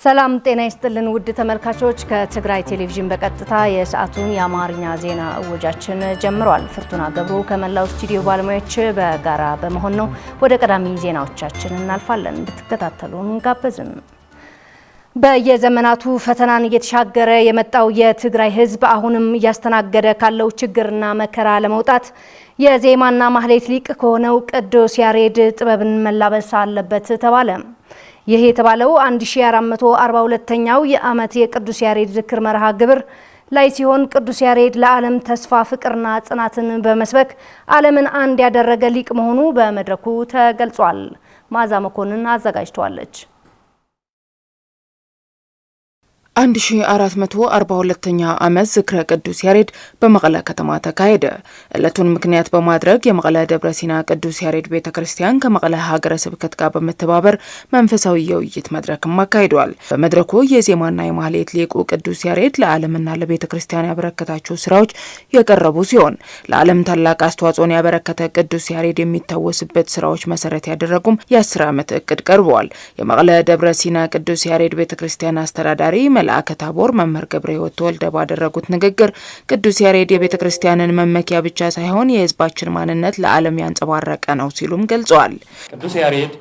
ሰላም ጤና ይስጥልን ውድ ተመልካቾች ከትግራይ ቴሌቪዥን በቀጥታ የሰዓቱን የአማርኛ ዜና እወጃችን ጀምሯል። ፍርቱና ገብሩ ከመላው ስቱዲዮ ባለሙያዎች በጋራ በመሆን ነው። ወደ ቀዳሚ ዜናዎቻችን እናልፋለን። እንድትከታተሉን ጋበዝን። በየዘመናቱ ፈተናን እየተሻገረ የመጣው የትግራይ ሕዝብ አሁንም እያስተናገደ ካለው ችግርና መከራ ለመውጣት የዜማና ማህሌት ሊቅ ከሆነው ቅዱስ ያሬድ ጥበብን መላበስ አለበት ተባለ። ይህ የተባለው 1442ኛው የዓመት የቅዱስ ያሬድ ዝክር መርሃ ግብር ላይ ሲሆን ቅዱስ ያሬድ ለዓለም ተስፋ ፍቅርና ጽናትን በመስበክ ዓለምን አንድ ያደረገ ሊቅ መሆኑ በመድረኩ ተገልጿል። ማዛ መኮንን አዘጋጅቷለች። 1442ኛ ዓመት ዝክረ ቅዱስ ያሬድ በመቀለ ከተማ ተካሄደ። ዕለቱን ምክንያት በማድረግ የመቀለ ደብረ ሲና ቅዱስ ያሬድ ቤተክርስቲያን ከመቀለ ሀገረ ስብከት ጋር በመተባበር መንፈሳዊ የውይይት መድረክም አካሂዷል። በመድረኩ የዜማና የማህሌት ሊቁ ቅዱስ ያሬድ ለዓለምና ለቤተክርስቲያን ያበረከታቸው ስራዎች የቀረቡ ሲሆን ለዓለም ታላቅ አስተዋጽኦን ያበረከተ ቅዱስ ያሬድ የሚታወስበት ስራዎች መሰረት ያደረጉም የ10 ዓመት እቅድ ቀርበዋል። የመቀለ ደብረ ሲና ቅዱስ ያሬድ ቤተክርስቲያን አስተዳዳሪ መልአከ ታቦር መምህር ገብረ ሕይወት ተወልደ ባደረጉት ንግግር ቅዱስ ያሬድ የቤተክርስቲያንን መመኪያ ብቻ ሳይሆን የሕዝባችን ማንነት ለዓለም ያንጸባረቀ ነው ሲሉም ገልጸዋል። ቅዱስ ያሬድ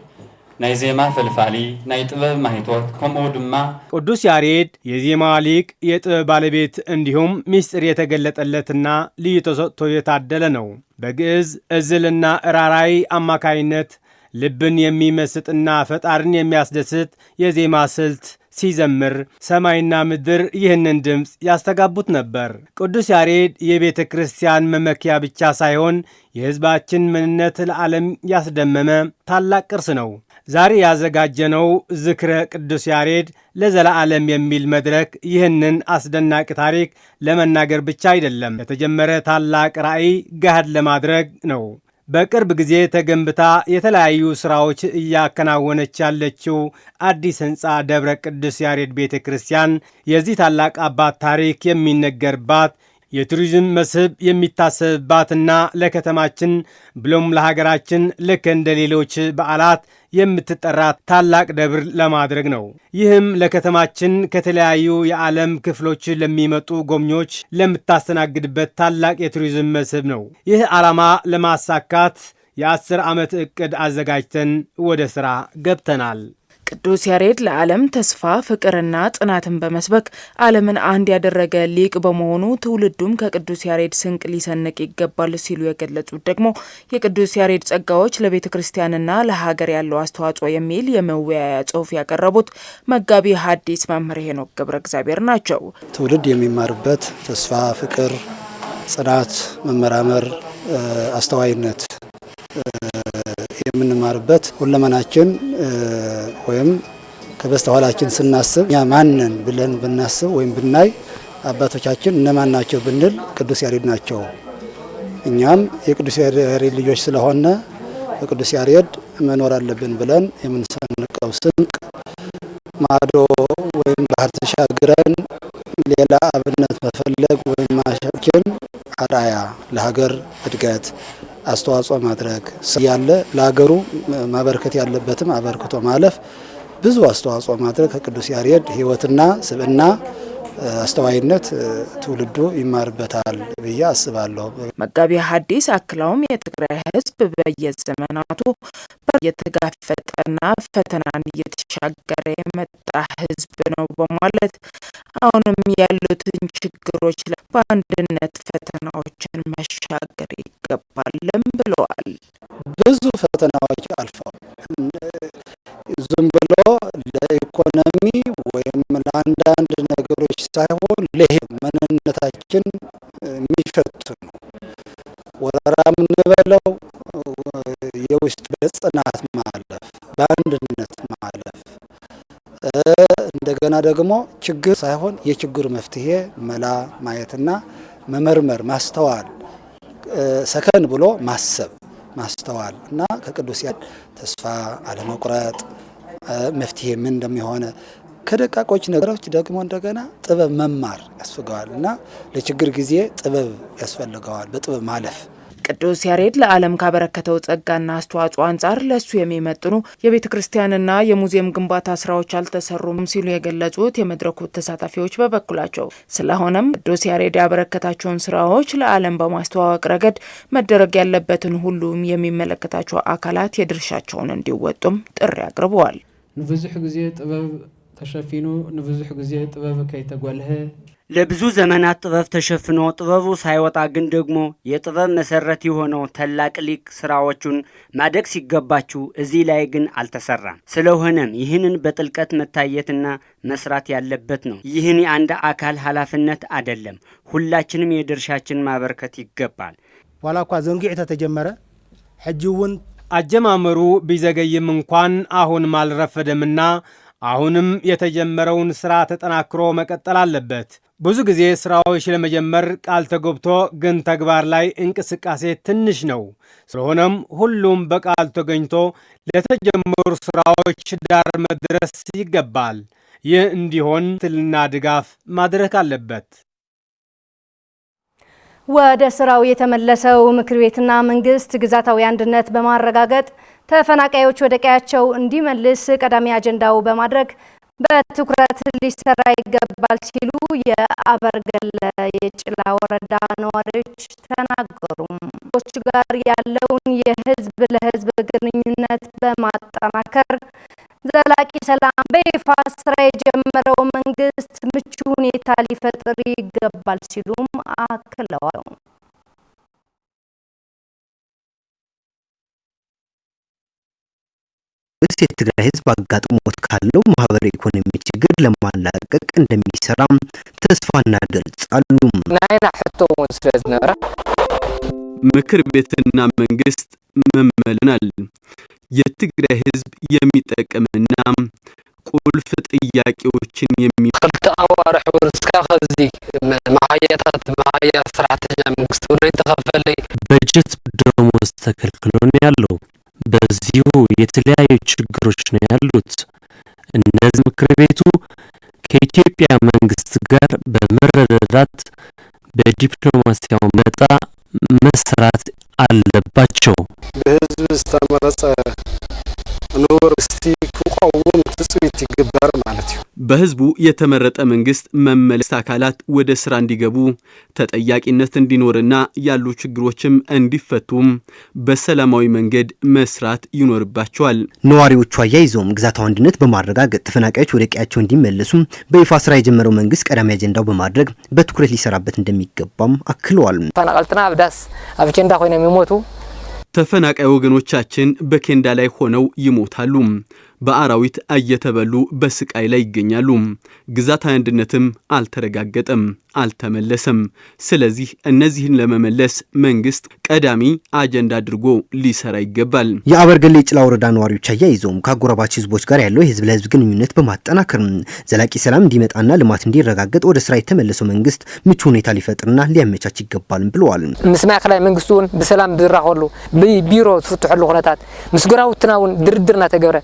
ናይ ዜማ ፈልፋሊ ናይ ጥበብ ማህቶት ከምኡ ድማ ቅዱስ ያሬድ የዜማ ሊቅ የጥበብ ባለቤት እንዲሁም ሚስጥር የተገለጠለትና ልዩ ተሰጥቶ የታደለ ነው። በግዕዝ እዝልና እራራይ አማካይነት ልብን የሚመስጥና ፈጣርን የሚያስደስት የዜማ ስልት ሲዘምር ሰማይና ምድር ይህንን ድምፅ ያስተጋቡት ነበር። ቅዱስ ያሬድ የቤተ ክርስቲያን መመኪያ ብቻ ሳይሆን የሕዝባችን ምንነት ለዓለም ያስደመመ ታላቅ ቅርስ ነው። ዛሬ ያዘጋጀነው ዝክረ ቅዱስ ያሬድ ለዘላለም የሚል መድረክ ይህንን አስደናቂ ታሪክ ለመናገር ብቻ አይደለም፣ የተጀመረ ታላቅ ራዕይ ገሃድ ለማድረግ ነው። በቅርብ ጊዜ ተገንብታ የተለያዩ ስራዎች እያከናወነች ያለችው አዲስ ህንፃ ደብረ ቅዱስ ያሬድ ቤተ ክርስቲያን የዚህ ታላቅ አባት ታሪክ የሚነገርባት የቱሪዝም መስህብ የሚታሰብባትና ለከተማችን ብሎም ለሀገራችን ልክ እንደ ሌሎች በዓላት የምትጠራ ታላቅ ደብር ለማድረግ ነው። ይህም ለከተማችን ከተለያዩ የዓለም ክፍሎች ለሚመጡ ጎብኚዎች ለምታስተናግድበት ታላቅ የቱሪዝም መስህብ ነው። ይህ ዓላማ ለማሳካት የ10 ዓመት ዕቅድ አዘጋጅተን ወደ ሥራ ገብተናል። ቅዱስ ያሬድ ለዓለም ተስፋ ፍቅርና ጽናትን በመስበክ ዓለምን አንድ ያደረገ ሊቅ በመሆኑ ትውልዱም ከቅዱስ ያሬድ ስንቅ ሊሰንቅ ይገባል ሲሉ የገለጹት ደግሞ የቅዱስ ያሬድ ጸጋዎች ለቤተ ክርስቲያንና ለሀገር ያለው አስተዋጽኦ የሚል የመወያያ ጽሑፍ ያቀረቡት መጋቢ ሐዲስ መምህር ሄኖክ ገብረ እግዚአብሔር ናቸው። ትውልድ የሚማርበት ተስፋ፣ ፍቅር፣ ጽናት፣ መመራመር፣ አስተዋይነት የምንማርበት ሁለመናችን ወይም ከበስተኋላችን ስናስብ ያ ማንን ብለን ብናስብ ወይም ብናይ አባቶቻችን እነማን ናቸው ብንል ቅዱስ ያሬድ ናቸው። እኛም የቅዱስ ያሬድ ልጆች ስለሆነ በቅዱስ ያሬድ መኖር አለብን ብለን የምንሰንቀው ስንቅ ማዶ ወይም ባህር ተሻግረን ሌላ አብነት መፈለግ ወይም ማሻችን አርአያ ለሀገር እድገት አስተዋጽኦ ማድረግ ያለ ለሀገሩ ማበርከት ያለበትም አበርክቶ ማለፍ ብዙ አስተዋጽኦ ማድረግ ከቅዱስ ያሬድ ሕይወትና ስብዕና አስተዋይነት ትውልዱ ይማርበታል ብዬ አስባለሁ። መጋቢ ሐዲስ አክለውም የትግራይ ሕዝብ በየዘመናቱ የተጋፈጠና ፈተናን እየተሻገረ የመጣ ሕዝብ ነው በማለት አሁንም ያሉትን ችግሮች በአንድነት ፈተናዎችን መሻገር ይገባልም ብለዋል። ብዙ ፈተናዎች አልፈው ዝም ብሎ ለኢኮኖሚ ወይም ለአንዳንድ ነገሮች ሳይሆን ለማንነታችን የሚፈትኑ ወረራ የምንበለው የውስጥ በጽናት ማለፍ፣ በአንድነት ማለፍ እንደገና ደግሞ ችግር ሳይሆን የችግሩ መፍትሄ መላ ማየትና መመርመር፣ ማስተዋል፣ ሰከን ብሎ ማሰብ፣ ማስተዋል እና ከቅዱስ ያሬድ ተስፋ አለመቁረጥ መፍትሄ ምን እንደሚሆነ ከደቃቆች ነገሮች ደግሞ እንደገና ጥበብ መማር ያስፈልገዋል እና ለችግር ጊዜ ጥበብ ያስፈልገዋል። በጥበብ ማለፍ ቅዱስ ያሬድ ለዓለም ካበረከተው ጸጋና አስተዋጽኦ አንጻር ለሱ የሚመጥኑ የቤተ ክርስቲያንና የሙዚየም ግንባታ ስራዎች አልተሰሩም ሲሉ የገለጹት የመድረኩ ተሳታፊዎች በበኩላቸው ስለሆነም ቅዱስ ያሬድ ያበረከታቸውን ስራዎች ለዓለም በማስተዋወቅ ረገድ መደረግ ያለበትን ሁሉም የሚመለከታቸው አካላት የድርሻቸውን እንዲወጡም ጥሪ አቅርበዋል። ንብዙሕ ጊዜ ጥበብ ተሸፊኑ ንብዙሕ ጊዜ ጥበብ ከይተጓልህ ለብዙ ዘመናት ጥበብ ተሸፍኖ ጥበቡ ሳይወጣ ግን ደግሞ የጥበብ መሰረት የሆነው ታላቅ ሊቅ ስራዎቹን ማደግ ሲገባችሁ እዚህ ላይ ግን አልተሰራም። ስለሆነም ይህንን በጥልቀት መታየትና መስራት ያለበት ነው። ይህን የአንድ አካል ኃላፊነት አይደለም። ሁላችንም የድርሻችን ማበርከት ይገባል። ዋላኳ ዘንጊዕ ተጀመረ ሕጂውን አጀማመሩ ቢዘገይም እንኳን አሁን አልረፈደምና አሁንም የተጀመረውን ስራ ተጠናክሮ መቀጠል አለበት። ብዙ ጊዜ ስራዎች ለመጀመር ቃል ተገብቶ ግን ተግባር ላይ እንቅስቃሴ ትንሽ ነው። ስለሆነም ሁሉም በቃል ተገኝቶ ለተጀመሩ ስራዎች ዳር መድረስ ይገባል። ይህ እንዲሆን ትልና ድጋፍ ማድረግ አለበት። ወደ ስራው የተመለሰው ምክር ቤትና መንግስት ግዛታዊ አንድነት በማረጋገጥ ተፈናቃዮች ወደ ቀያቸው እንዲመልስ ቀዳሚ አጀንዳው በማድረግ በትኩረት ሊሰራ ይገባል ሲሉ የአበርገለ የጭላ ወረዳ ነዋሪዎች ተናገሩ። ች ጋር ያለውን የህዝብ ለህዝብ ግንኙነት በማጠናከር ዘላቂ ሰላም በይፋ ስራ የጀመረው መንግስት ምቹ ሁኔታ ሊፈጥር ይገባል ሲሉም አክለዋል። የትግራይ ህዝብ አጋጥሞት ካለው ማህበራዊ ኢኮኖሚ ችግር ለማላቀቅ እንደሚሰራም ተስፋ እናደርጋሉ። ናይና ሕቶውን ስለዝነበረ ምክር ቤትና መንግስት መመለናል የትግራይ ህዝብ የሚጠቀምና ቁልፍ ጥያቄዎችን ክልተ አዋርሕ ወርስካ ከዚ ማህያታት ማህያ ሰራተኛ መንግስት ወደ ተከፈለ በጀት ደሞዝ ተከልክሎ ነው ያለው። በዚሁ የተለያዩ ችግሮች ነው ያሉት። እነዚህ ምክር ቤቱ ከኢትዮጵያ መንግስት ጋር በመረዳዳት በዲፕሎማሲያዊ መጣ መስራት አለባቸው። በህዝብ ተመረጸ ዩኒቨርሲቲ ቁቋውም ትጽዊት ይገባል ማለት ነው። በህዝቡ የተመረጠ መንግስት መመለስ አካላት ወደ ስራ እንዲገቡ ተጠያቂነት እንዲኖርና ያሉ ችግሮችም እንዲፈቱም በሰላማዊ መንገድ መስራት ይኖርባቸዋል። ነዋሪዎቹ አያይዘውም ግዛታዊ አንድነት በማረጋገጥ ተፈናቃዮች ወደ ቀያቸው እንዲመለሱ በይፋ ስራ የጀመረው መንግስት ቀዳሚ አጀንዳው በማድረግ በትኩረት ሊሰራበት እንደሚገባም አክለዋል። ተፈናቃልትና አብዳስ አብቸንዳ ሆነ የሚሞቱ ተፈናቃይ ወገኖቻችን በኬንዳ ላይ ሆነው ይሞታሉ። በአራዊት እየተበሉ በስቃይ ላይ ይገኛሉ። ግዛታዊ አንድነትም አልተረጋገጠም፣ አልተመለሰም። ስለዚህ እነዚህን ለመመለስ መንግስት ቀዳሚ አጀንዳ አድርጎ ሊሰራ ይገባል። የአበርገሌ የጭላ ወረዳ ነዋሪዎች አያይዘውም ከአጎራባች ህዝቦች ጋር ያለው የህዝብ ለህዝብ ግንኙነት በማጠናከር ዘላቂ ሰላም እንዲመጣና ልማት እንዲረጋገጥ ወደ ስራ የተመለሰው መንግስት ምቹ ሁኔታ ሊፈጥርና ሊያመቻች ይገባል ብለዋል። ምስ ማዕከላዊ መንግስቱን በሰላም ዝራኸሉ ቢሮ ትፍትሕሉ ኩነታት ምስ ጉራውትናውን ድርድርና ተገብረ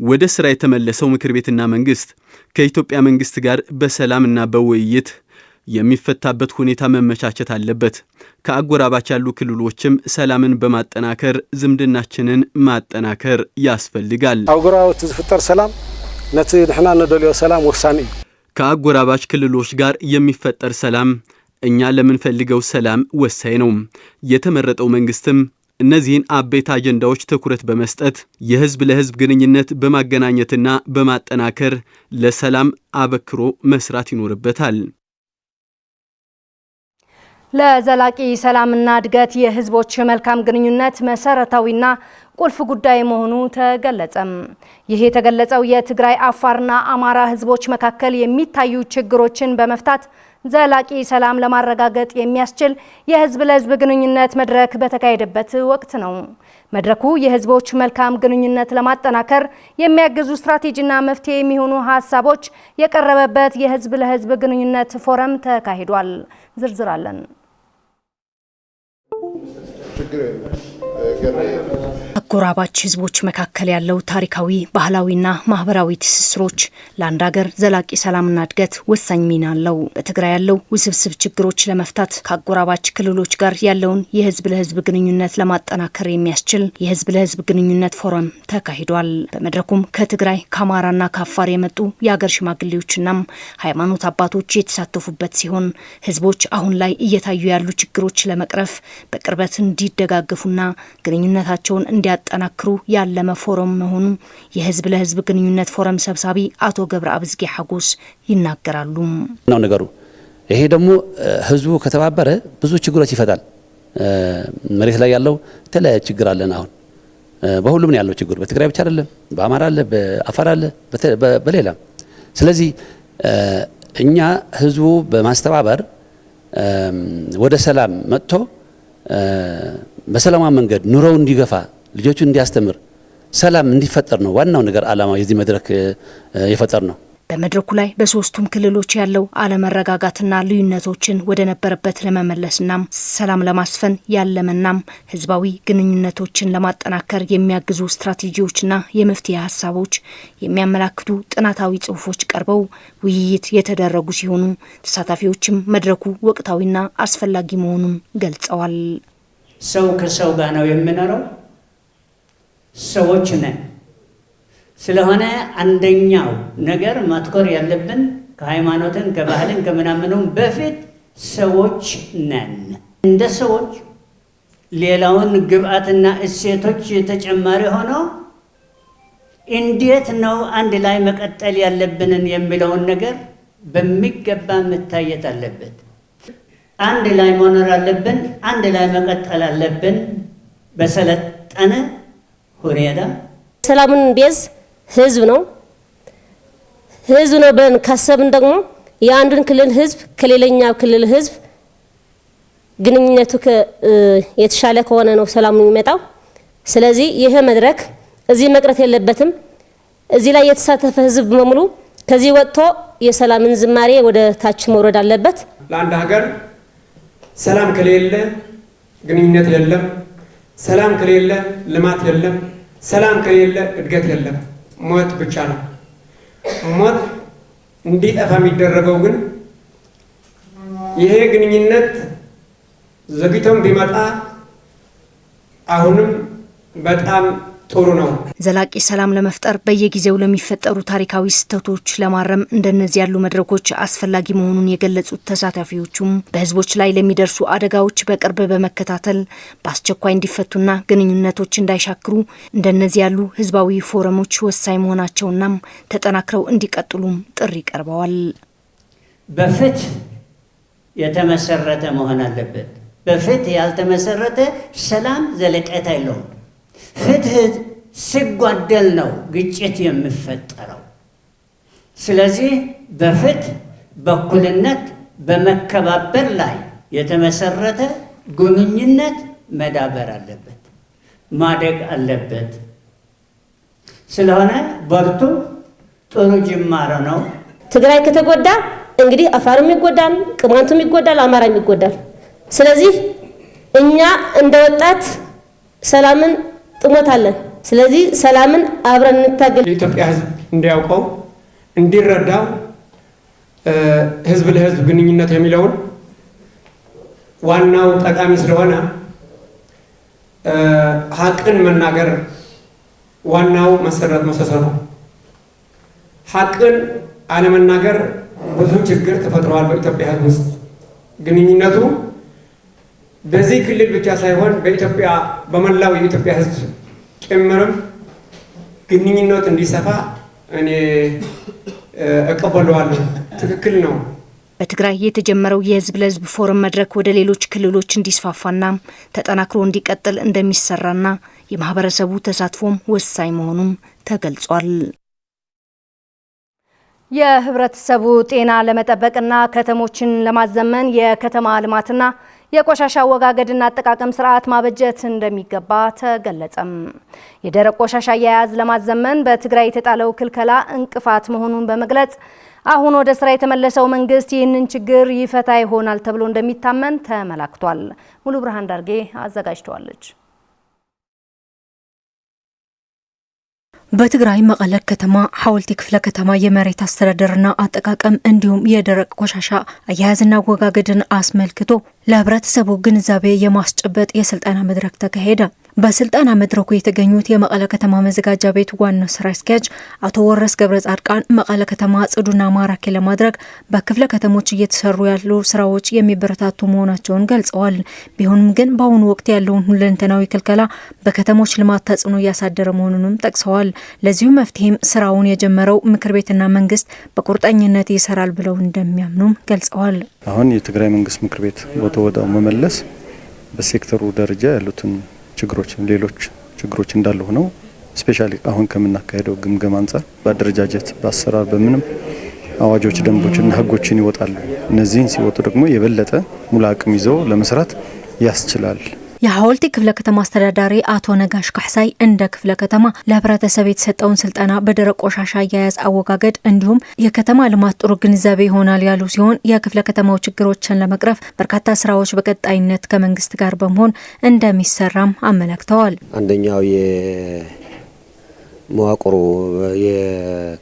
ወደ ስራ የተመለሰው ምክር ቤትና መንግስት ከኢትዮጵያ መንግስት ጋር በሰላምና በውይይት የሚፈታበት ሁኔታ መመቻቸት አለበት። ከአጎራባች ያሉ ክልሎችም ሰላምን በማጠናከር ዝምድናችንን ማጠናከር ያስፈልጋል። አጎራባች ዝፍጠር ሰላም ነቲ ንሕና ነደልዮ ሰላም ወሳኒ ከአጎራባች ክልሎች ጋር የሚፈጠር ሰላም እኛ ለምንፈልገው ሰላም ወሳኝ ነው። የተመረጠው መንግስትም እነዚህን አበይት አጀንዳዎች ትኩረት በመስጠት የህዝብ ለህዝብ ግንኙነት በማገናኘትና በማጠናከር ለሰላም አበክሮ መስራት ይኖርበታል። ለዘላቂ ሰላምና እድገት የህዝቦች መልካም ግንኙነት መሰረታዊና ቁልፍ ጉዳይ መሆኑ ተገለጸም። ይህ የተገለጸው የትግራይ አፋርና አማራ ህዝቦች መካከል የሚታዩ ችግሮችን በመፍታት ዘላቂ ሰላም ለማረጋገጥ የሚያስችል የህዝብ ለህዝብ ግንኙነት መድረክ በተካሄደበት ወቅት ነው። መድረኩ የህዝቦች መልካም ግንኙነት ለማጠናከር የሚያግዙ ስትራቴጂና መፍትሄ የሚሆኑ ሀሳቦች የቀረበበት የህዝብ ለህዝብ ግንኙነት ፎረም ተካሂዷል። ዝርዝር አለን። በአጎራባች ህዝቦች መካከል ያለው ታሪካዊ ባህላዊና ማህበራዊ ትስስሮች ለአንድ ሀገር ዘላቂ ሰላምና እድገት ወሳኝ ሚና አለው። በትግራይ ያለው ውስብስብ ችግሮች ለመፍታት ከአጎራባች ክልሎች ጋር ያለውን የህዝብ ለህዝብ ግንኙነት ለማጠናከር የሚያስችል የህዝብ ለህዝብ ግንኙነት ፎረም ተካሂዷል። በመድረኩም ከትግራይ ከአማራና ከአፋር የመጡ የሀገር ሽማግሌዎችና ሃይማኖት አባቶች የተሳተፉበት ሲሆን ህዝቦች አሁን ላይ እየታዩ ያሉ ችግሮች ለመቅረፍ በቅርበት እንዲደጋገፉና ግንኙነታቸውን እንዲያጠናክሩ ያለመ ፎረም መሆኑ የህዝብ ለህዝብ ግንኙነት ፎረም ሰብሳቢ አቶ ገብረ አብዝጌ ሐጎስ ይናገራሉ። ነው ነገሩ። ይሄ ደግሞ ህዝቡ ከተባበረ ብዙ ችግሮች ይፈታል። መሬት ላይ ያለው ተለያየ ችግር አለን። አሁን በሁሉም ነው ያለው ችግር። በትግራይ ብቻ አይደለም፣ በአማራ አለ፣ በአፋር አለ፣ በሌላ። ስለዚህ እኛ ህዝቡ በማስተባበር ወደ ሰላም መጥቶ በሰላማዊ መንገድ ኑሮው እንዲገፋ ልጆቹ እንዲያስተምር ሰላም እንዲፈጠር ነው ዋናው ነገር ዓላማው የዚህ መድረክ የፈጠር ነው። በመድረኩ ላይ በሶስቱም ክልሎች ያለው አለመረጋጋትና ልዩነቶችን ወደ ነበረበት ለመመለስና ሰላም ለማስፈን ያለመናም ህዝባዊ ግንኙነቶችን ለማጠናከር የሚያግዙ ስትራቴጂዎችና የመፍትሄ ሀሳቦች የሚያመላክቱ ጥናታዊ ጽሁፎች ቀርበው ውይይት የተደረጉ ሲሆኑ ተሳታፊዎችም መድረኩ ወቅታዊና አስፈላጊ መሆኑን ገልጸዋል። ሰው ከሰው ጋር ነው የምኖረው፣ ሰዎች ነን። ስለሆነ አንደኛው ነገር ማትኮር ያለብን ከሃይማኖትን ከባህልን ከምናምኑም በፊት ሰዎች ነን። እንደ ሰዎች ሌላውን ግብአትና እሴቶች ተጨማሪ ሆኖ እንዴት ነው አንድ ላይ መቀጠል ያለብንን የሚለውን ነገር በሚገባ መታየት አለበት። አንድ ላይ መኖር አለብን፣ አንድ ላይ መቀጠል አለብን በሰለጠነ ሁኔታ። ሰላምን ቤዝ ህዝብ ነው ብለን ካሰብን ደግሞ የአንዱን ክልል ህዝብ ከሌላኛው ክልል ህዝብ ግንኙነቱ የተሻለ ከሆነ ነው ሰላም የሚመጣው። ስለዚህ ይሄ መድረክ እዚህ መቅረት የለበትም። እዚህ ላይ የተሳተፈ ህዝብ በሙሉ ከዚህ ወጥቶ የሰላምን ዝማሬ ወደ ታች መውረድ አለበት። ለአንድ ሀገር ሰላም ከሌለ ግንኙነት የለም። ሰላም ከሌለ ልማት የለም። ሰላም ከሌለ እድገት የለም። ሞት ብቻ ነው። ሞት እንዲጠፋ የሚደረገው ግን ይሄ ግንኙነት ዘግይቶም ቢመጣ አሁንም በጣም ጥሩ ነው። ዘላቂ ሰላም ለመፍጠር በየጊዜው ለሚፈጠሩ ታሪካዊ ስህተቶች ለማረም እንደነዚህ ያሉ መድረኮች አስፈላጊ መሆኑን የገለጹት ተሳታፊዎቹም በህዝቦች ላይ ለሚደርሱ አደጋዎች በቅርብ በመከታተል በአስቸኳይ እንዲፈቱና ግንኙነቶች እንዳይሻክሩ እንደነዚህ ያሉ ህዝባዊ ፎረሞች ወሳኝ መሆናቸውና ተጠናክረው እንዲቀጥሉም ጥሪ ቀርበዋል። በፍትህ የተመሰረተ መሆን አለበት። በፍትህ ያልተመሰረተ ሰላም ዘለቀታ የለውም። ፍትህ ሲጓደል ነው ግጭት የሚፈጠረው። ስለዚህ በፍትህ በእኩልነት በመከባበር ላይ የተመሰረተ ግንኙነት መዳበር አለበት፣ ማደግ አለበት። ስለሆነ በርቱ፣ ጥሩ ጅማሮ ነው። ትግራይ ከተጎዳ እንግዲህ አፋርም ይጎዳል፣ ቅማንቱም ይጎዳል፣ አማራም ይጎዳል። ስለዚህ እኛ እንደ ወጣት ሰላምን ጥሞታለን። ስለዚህ ሰላምን አብረን እንታገል። የኢትዮጵያ ህዝብ እንዲያውቀው እንዲረዳው ህዝብ ለህዝብ ግንኙነት የሚለውን ዋናው ጠቃሚ ስለሆነ ሀቅን መናገር ዋናው መሰረት መሰሶ ነው። ሀቅን አለመናገር ብዙ ችግር ተፈጥሯል በኢትዮጵያ ህዝብ ውስጥ። ግንኙነቱ በዚህ ክልል ብቻ ሳይሆን በኢትዮጵያ በመላው የኢትዮጵያ ህዝብ ጭምርም ግንኙነት እንዲሰፋ እኔ እቀበለዋለሁ። ትክክል ነው። በትግራይ የተጀመረው የህዝብ ለህዝብ ፎረም መድረክ ወደ ሌሎች ክልሎች እንዲስፋፋና ተጠናክሮ እንዲቀጥል እንደሚሰራና የማህበረሰቡ ተሳትፎም ወሳኝ መሆኑም ተገልጿል። የህብረተሰቡ ጤና ለመጠበቅና ከተሞችን ለማዘመን የከተማ ልማትና የቆሻሻ አወጋገድና አጠቃቀም ስርዓት ማበጀት እንደሚገባ ተገለጸም። የደረቅ ቆሻሻ አያያዝ ለማዘመን በትግራይ የተጣለው ክልከላ እንቅፋት መሆኑን በመግለጽ አሁን ወደ ስራ የተመለሰው መንግስት ይህንን ችግር ይፈታ ይሆናል ተብሎ እንደሚታመን ተመላክቷል። ሙሉ ብርሃን ዳርጌ አዘጋጅተዋለች። በትግራይ መቀለ ከተማ ሐወልቲ ክፍለ ከተማ የመሬት አስተዳደርና አጠቃቀም እንዲሁም የደረቅ ቆሻሻ አያያዝና አወጋገድን አስመልክቶ ለህብረተሰቡ ግንዛቤ የማስጨበጥ የስልጠና መድረክ ተካሄደ። በስልጠና መድረኩ የተገኙት የመቀለ ከተማ መዘጋጃ ቤት ዋና ስራ አስኪያጅ አቶ ወረስ ገብረ ጻድቃን መቀለ ከተማ ጽዱና ማራኪ ለማድረግ በክፍለ ከተሞች እየተሰሩ ያሉ ስራዎች የሚበረታቱ መሆናቸውን ገልጸዋል። ቢሆንም ግን በአሁኑ ወቅት ያለውን ሁለንተናዊ ክልከላ በከተሞች ልማት ተጽዕኖ እያሳደረ መሆኑንም ጠቅሰዋል። ለዚሁ መፍትሄም ስራውን የጀመረው ምክር ቤትና መንግስት በቁርጠኝነት ይሰራል ብለው እንደሚያምኑም ገልጸዋል። አሁን የትግራይ መንግስት ምክር ቤት ወደ መመለስ በሴክተሩ ደረጃ ያሉትን ችግሮች ሌሎች ችግሮች እንዳሉ ሆነው ስፔሻሊ አሁን ከምናካሄደው ግምገማ አንፃር በአደረጃጀት በአሰራር በምንም አዋጆች ደንቦችና ህጎችን ይወጣሉ። እነዚህን ሲወጡ ደግሞ የበለጠ ሙሉ አቅም ይዘው ለመስራት ያስችላል። የሐወልቲ ክፍለ ከተማ አስተዳዳሪ አቶ ነጋሽ ካሕሳይ እንደ ክፍለ ከተማ ለህብረተሰብ የተሰጠውን ስልጠና በደረቅ ቆሻሻ አያያዝ አወጋገድ እንዲሁም የከተማ ልማት ጥሩ ግንዛቤ ይሆናል ያሉ ሲሆን የክፍለ ከተማው ችግሮችን ለመቅረፍ በርካታ ስራዎች በቀጣይነት ከመንግስት ጋር በመሆን እንደሚሰራም አመላክተዋል። አንደኛው የመዋቅሩ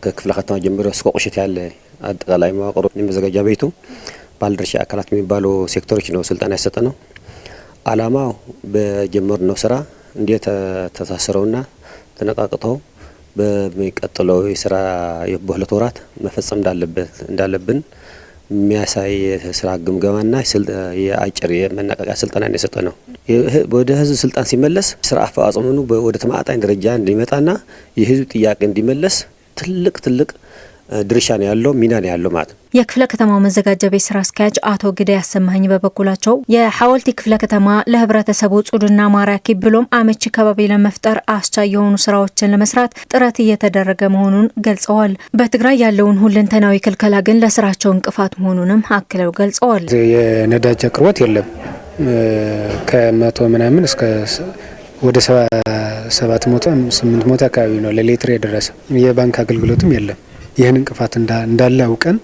ከክፍለ ከተማ ጀምሮ እስከ ቁሽት ያለ አጠቃላይ መዋቅሩ የመዘጋጃ ቤቱ ባለድርሻ አካላት የሚባሉ ሴክተሮች ነው ስልጠና የሰጠ ነው። አላማው በጀመርነው ስራ እንዴት ተሳስረውና ተነቃቅተው በሚቀጥለው የስራ በሁለት ወራት መፈጸም እንዳለብን የሚያሳይ ስራ ግምገማና የአጭር የመነቃቂያ ስልጠና የሰጠ ነው። ወደ ህዝብ ስልጣን ሲመለስ ስራ አፈጻጸሙ ወደ ተማጣጣኝ ደረጃ እንዲመጣና የህዝብ ጥያቄ እንዲመለስ ትልቅ ድርሻ ነው ያለው ሚና ነው ያለው ማለት ነው። የክፍለ ከተማው መዘጋጃ ቤት ስራ አስኪያጅ አቶ ግዳይ አሰማኝ በበኩላቸው የሐወልቲ ክፍለ ከተማ ለህብረተሰቡ ጽዱና ማራኪ ብሎም አመቺ ከባቢ ለመፍጠር አስቻይ የሆኑ ስራዎችን ለመስራት ጥረት እየተደረገ መሆኑን ገልጸዋል። በትግራይ ያለውን ሁለንተናዊ ክልከላ ግን ለስራቸው እንቅፋት መሆኑንም አክለው ገልጸዋል። የነዳጅ አቅርቦት የለም ከ100 ምናምን እስከ ወደ 700-800 አካባቢ ነው ለሌትር የደረሰ። የባንክ አገልግሎትም የለም። ይህን እንቅፋት እንዳለ አውቀን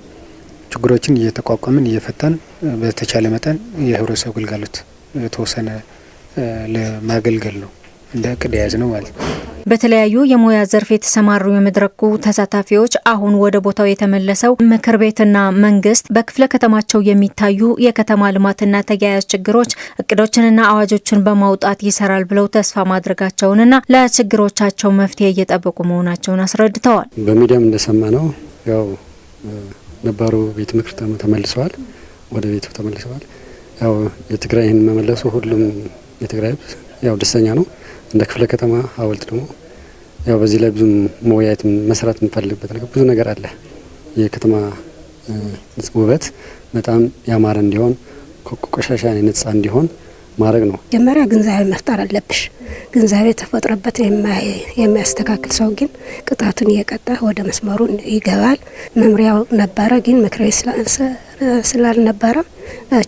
ችግሮችን እየተቋቋምን እየፈታን በተቻለ መጠን የህብረተሰብ አገልግሎት የተወሰነ ለማገልገል ነው እንደ እቅድ የያዝ ነው ማለት ነው። በተለያዩ የሙያ ዘርፍ የተሰማሩ የመድረኩ ተሳታፊዎች አሁን ወደ ቦታው የተመለሰው ምክር ቤትና መንግስት በክፍለ ከተማቸው የሚታዩ የከተማ ልማትና ተያያዥ ችግሮች እቅዶችንና አዋጆችን በማውጣት ይሰራል ብለው ተስፋ ማድረጋቸውንና ለችግሮቻቸው መፍትሄ እየጠበቁ መሆናቸውን አስረድተዋል። በሚዲያም እንደሰማነው ያው ነባሩ ቤት ምክር ተመልሰዋል፣ ወደ ቤቱ ተመልሰዋል። ያው የትግራይን መመለሱ ሁሉም የትግራይ ያው ደስተኛ ነው። እንደ ክፍለ ከተማ ሐወልት ደግሞ ያው በዚህ ላይ ብዙ መወያየት መስራት የምንፈልግበት ነገር ብዙ ነገር አለ። የከተማ ውበት በጣም ያማረ እንዲሆን ቆሻሻ ነጻ እንዲሆን ማድረግ ነው። መጀመሪያ ግንዛቤ መፍጠር አለብሽ። ግንዛቤ ተፈጥሮበት የሚያስተካክል ሰው ግን ቅጣቱን እየቀጣ ወደ መስመሩ ይገባል። መምሪያው ነበረ ግን ምክር ቤት ስላልነበረ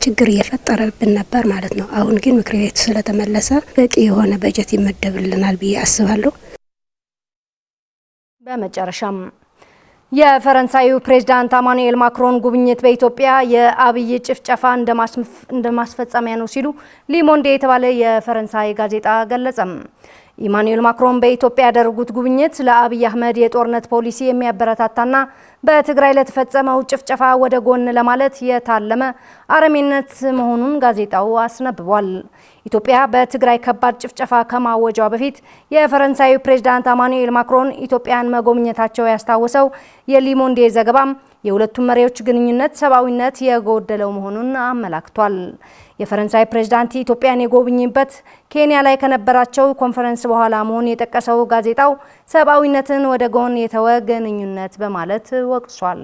ችግር እየፈጠረብን ነበር ማለት ነው። አሁን ግን ምክር ቤት ስለተመለሰ በቂ የሆነ በጀት ይመደብልናል ብዬ አስባለሁ። በመጨረሻም የፈረንሳዩ ፕሬዝዳንት ኢማኑኤል ማክሮን ጉብኝት በኢትዮጵያ የአብይ ጭፍጨፋ እንደማስፈጸሚያ ነው ሲሉ ሊሞንዴ የተባለ የፈረንሳይ ጋዜጣ ገለጸም። ኢማኑኤል ማክሮን በኢትዮጵያ ያደረጉት ጉብኝት ለአብይ አህመድ የጦርነት ፖሊሲ የሚያበረታታና በትግራይ ለተፈጸመው ጭፍጨፋ ወደ ጎን ለማለት የታለመ አረመኔነት መሆኑን ጋዜጣው አስነብቧል። ኢትዮጵያ በትግራይ ከባድ ጭፍጨፋ ከማወጇ በፊት የፈረንሳዩ ፕሬዝዳንት ኢማኑኤል ማክሮን ኢትዮጵያን መጎብኘታቸው ያስታወሰው የሊሞንዴ ዘገባም የሁለቱም መሪዎች ግንኙነት ሰብአዊነት የጎደለው መሆኑን አመላክቷል። የፈረንሳይ ፕሬዝዳንት ኢትዮጵያን የጎብኝበት ኬንያ ላይ ከነበራቸው ኮንፈረንስ በኋላ መሆኑን የጠቀሰው ጋዜጣው ሰብአዊነትን ወደ ጎን የተወ ግንኙነት በማለት ወቅሷል።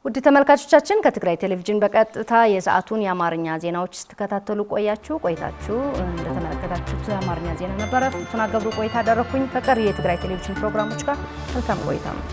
ውድ ተመልካቾቻችን ከትግራይ ቴሌቪዥን በቀጥታ የሰዓቱን የአማርኛ ዜናዎች ስትከታተሉ ቆይታችሁ እንደተመለከታችሁት የአማርኛ ዜና ነበረ። ፍቱና ገብሩ ቆይታ አደረኩኝ። ከቀሪ የትግራይ ቴሌቪዥን ፕሮግራሞች ጋር መልካም ቆይታ ነው።